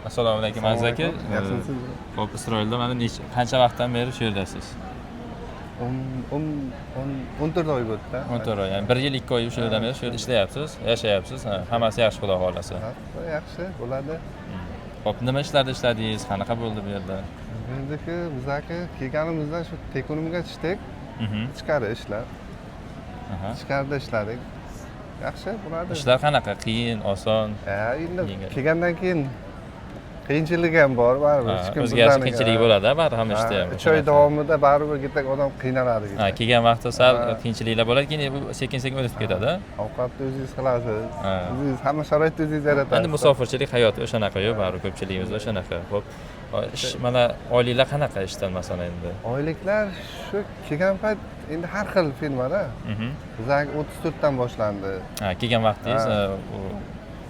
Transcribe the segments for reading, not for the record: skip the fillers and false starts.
Assalomu alaykum Aziz aka. Yaxshimisiz? Xo'p, Isroilda mana qancha vaqtdan beri shu yerdasiz? 14 oy bo'ldi-da. 14 oy. Ya'ni 1 yil 2 oy shu yerdan beri shu yerda ishlayapsiz, yashayapsiz. Hammasi yaxshi xudo xolasa. Yaxshi bo'ladi. Xo'p, nima ishlarda ishladingiz? Qanaqa bo'ldi bu yerda? Bundaki bizaki kelganimizdan shu tekunimga tushdik. Ichkari ishlar. Ichkarida ishladik. Yaxshi bo'ladi. Ishlar qanaqa? Qiyin, oson? Endi kelgandan keyin qiyinchiligi ham bor, baribir. O'zgarish qiyinchiligi bo'ladi, baribir hamma ishda ham. 3 oy davomida baribir ketsak odam qiynaladi. Kelgan vaqtda sal qiyinchiliklar bo'ladi, keyin sekin-sekin o'tib ketadi. Ovqatni o'zingiz qilasiz. O'zingiz hamma sharoitni o'zingiz yaratasiz. Endi musofirchilik hayoti o'shanaqa-yu, baribir ko'pchiligimizda o'shanaqa. Xo'p, mana oyliklar qanaqa ishdan masalan endi? Oyliklar shu kelgan payt endi har xil firmada. Bizga 34 dan boshlandi. Kelgan vaqtingiz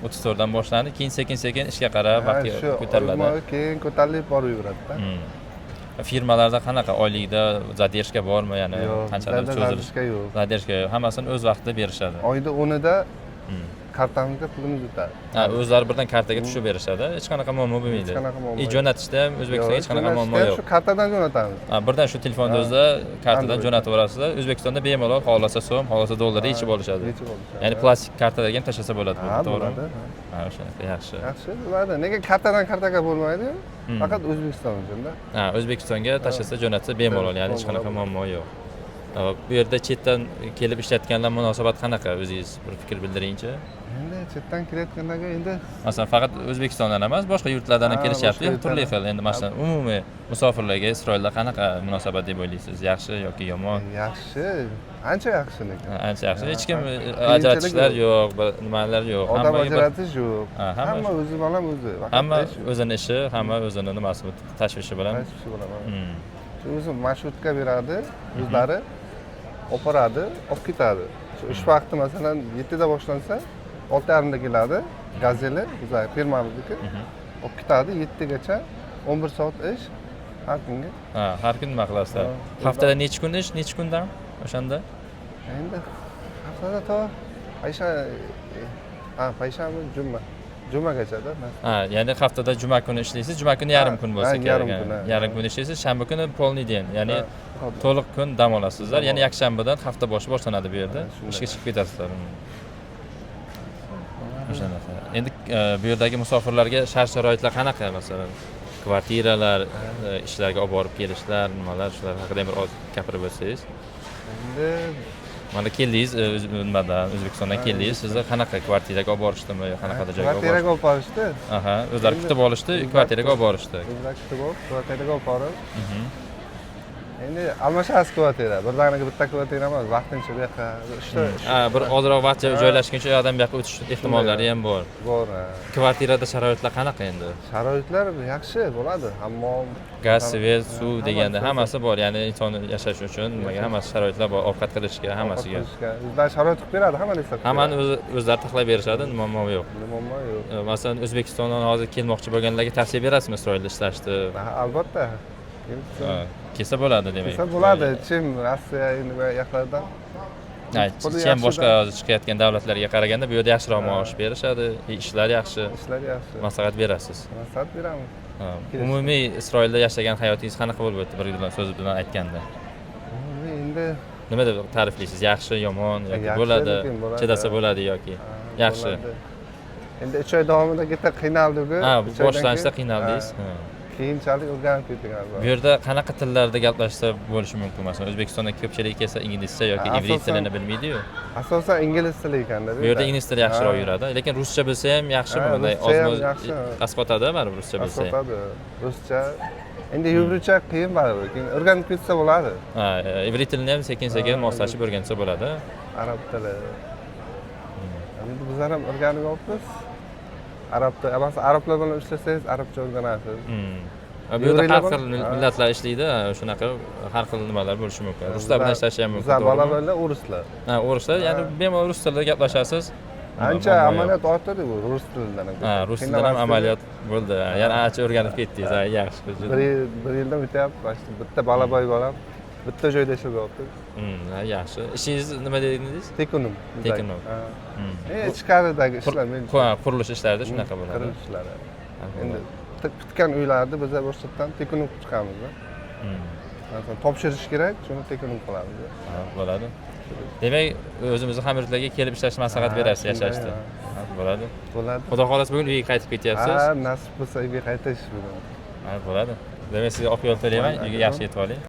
34 dan boshlandi, keyin sekin-sekin ishga qarab vaqtga ko'tariladi. Keyin ko'tarilib boraveradi-da. Firmalarda qanaqa oylikda zadержка bormi, ya'ni qanchalar cho'zilish? Yo'q. Zadержка yo'q. Hammasini o'z vaqtida berishadi. Oyda 10ida kartamizga pulimiz o'tadi. O'zlari birdan kartaga tushib berishadi. Hech qanaqa muammo bo'lmaydi. Hech qanaqa muammo. Jo'natishda ham O'zbekistonga hech qanaqa muammo yo'q. Shu kartadan jo'natamiz. Birdan shu telefonni o'zida kartadan jo'natib yuborasizlar. O'zbekistonda bemalol xohlasa so'm, xohlasa dollarda yechib olishadi. Ya'ni plastik kartalarga ham tashlasa bo'ladi, to'g'rimi? O'shanaqa yaxshi. Yaxshi bo'ladi. Nega kartadan kartaga bo'lmaydi? Faqat O'zbekiston uchun-da. O'zbekistonga tashlasa jo'natsa bemalol, ya'ni hech qanaqa muammo yo'q. Bu yerda chetdan kelib ishlayotganlar munosabat qanaqa? O'zingiz bir fikr bildiringchi. Endi chetdan kelayotganlarga endi masalan faqat O'zbekistondan emas, boshqa yurtlardan ham kelishyapti, turli xil. Endi masalan umumiy musofirlarga Isroilda qanaqa munosabat deb o'ylaysiz? Yaxshi yoki yomon? Yaxshi, ancha yaxshi lekin. Ancha yaxshi. Hech kim ajratishlar yo'q, nimalar yo'q. Odam ajratish yo'q. Hamma o'zi bilan o'zi. Hamma o'zini ishi, hamma o'zini nimasi, tashvishi bilan. Shu o'zi marshrutga beradi, o'zlari olib boradi, olib ketadi. Shu ish vaqti masalan 7 da boshlansa, 6:30 da keladi. Gazeli, bizlar firmamizniki. Olib ketadi 7 gacha, 11 soat ish har kunga. Har kun nima qilasizlar? Haftada necha kun ish, necha kundan o'shanda? Endi haftada to payshanba, jumagacha-da. Ya'ni haftada juma kuni ishlaysiz, juma kuni yarim kun bo'lsa kerak. Yarim kun ishlaysiz, shanba kuni polniy den, ya'ni to'liq kun dam olasizlar. Ya'ni yakshanbadan hafta boshi boshlanadi bu yerda. Ishga chiqib ketasizlar. O'shanaqa. Endi bu yerdagi musofirlarga shart-sharoitlar qanaqa masalan? Kvartiralar, ishlarga olib borib kelishlar, nimalar, shular haqida bir oz gapirib o'tsangiz. Endi mana keldingiz, nimadan, O'zbekistondan keldingiz, sizni qanaqa kvartiraga olib borishdimi yo qanaqadir joyga olib borishdi? Kvartiraga olib borishdi. O'zlari kutib olishdi, kvartiraga olib borishdi. O'zlari kutib olib, kvartiraga olib borib. Endi almashasiz kvartira. Birdaniga bitta kvartira emas, vaqtincha bu yoqqa ishda. Bir ozroq vaqt joylashguncha u yoqdan bu yoqqa o'tish ehtimollari ham bor. Bor. Kvartirada sharoitlar qanaqa endi? Sharoitlar yaxshi bo'ladi. Hammom, gaz, svet, suv deganda hammasi bor. Ya'ni inson yashash uchun nimaga hammasi sharoitlar bor, ovqat qilishga, hammasiga. Bizlar sharoit qilib beradi, hamma narsa. Hammani o'zlari taxlab berishadi, muammo yo'q. Muammo yo'q. Masalan, O'zbekistondan hozir kelmoqchi bo'lganlarga tavsiya berasizmi Isroilda ishlashni? Albatta. Kelsa bo'ladi demak. Kelsa bo'ladi. Chim Rossiya va yoqlardan. Chem boshqa chiqayotgan davlatlarga qaraganda bu yerda yaxshiroq maosh berishadi, ishlar yaxshi. Ishlar yaxshi. Maslahat berasiz. Maslahat beramiz. Umumiy Isroilda yashagan hayotingiz qanaqa bo'lib o'tdi, bir so'z bilan aytganda? Endi nima deb ta'riflaysiz? Yaxshi, yomon yoki bo'ladi, chidasa bo'ladi yoki yaxshi. Endi 3 oy davomida juda qiynaldik. Boshlanishda qiynaldingiz. Keyinchalik o'rganib ketdik albatta. Bu yerda qanaqa tillarda gaplashsa bo'lishi mumkin? Masalan, O'zbekistonda ko'pchilik kelsa inglizcha yoki ingliz tilini bilmaydi-yu. Asosan ingliz tili ekanda. Bu yerda ingliz tili yaxshiroq yuradi, lekin ruscha bilsa ham yaxshimi? Bunday ozmoz asqotadi, baribir ruscha bilsa. Asqotadi. Ruscha. Endi yevrocha qiyin baribir. Keyin o'rganib ketsa bo'ladi. Ivriy tilini ham sekin-sekin moslashib o'rgansa bo'ladi. Arab tili. Endi bizlar ham o'rganib olibmiz. Arablar bilan ishlasangiz arabcha o'rganasiz. Bu yerda har xil millatlar ishlaydi, shunaqa har xil nimalar bo'lishi mumkin. Ruslar bilan ishlash ham mumkin. Bizlar bolalar o'rislar. O'rislar, ya'ni bemalol rus tilida gaplashasiz. Ancha amaliyot ortadi bu rus tilidan. Rus tilidan ham amaliyot bo'ldi. Yana ancha o'rganib ketdingiz, yaxshi. Bir yildan o'tyapti, bitta balaboy bolam bitta joyda ishlayapti. Yaxshi. Ishingiz nima dedingiz? Tekunim. Tekunim. Ichkaridagi ishlar men qurilish ishlarida shunaqa bo'ladi. Qurilish ishlari. Endi bitgan uylarni biz boshqatdan tekinib chiqamiz. Masalan, topshirish kerak, shuni tekinib qilamiz. Bo'ladi. Demak, o'zimizni hamyurtlarga kelib ishlashni maslahat berasiz yashashda. Bo'ladi. Bo'ladi. Xudo xolasa bugun uyga qaytib ketyapsiz. Nasib bo'lsa uyga qaytish bugun. Bo'ladi. Demak, sizga oq yo'l tilayman, uyga yaxshi yetib oling.